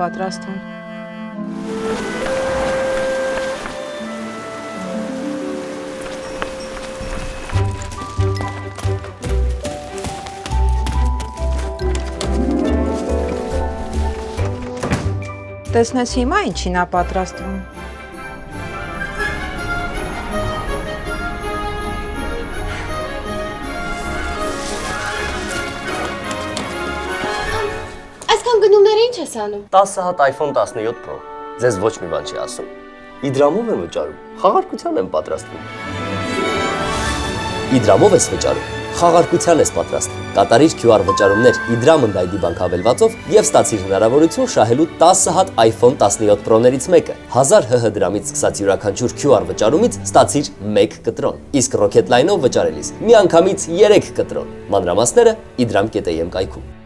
պատրաստում։ Տեսնես հիմա ինչին է պատրաստվում։ Այսքան գնումները ինչ ես անում։ 10 հատ iPhone 17 Pro։ Ձեզ ոչ մի բան չի ասում։ Իդրամով եմ վճարում, խաղարկության եմ պատրաստվում։ Իդրամով ես վճարում, խաղարկության ես պատրաստվում։ Կատարիր QR վճարումներ Իդրամն ID բանկ հավելվածով եւ ստացիր հնարավորություն շահելու 10 հատ iPhone 17 Pro-ներից մեկը։ 1000 ՀՀ դրամից սկսած յուրաքանչյուր QR վճարումից ստացիր 1 կտրոն։ Իսկ Rocket Line-ով վճարելիս միանգամից 3 կտրոն։ Մանրամասները idram.am կայքում։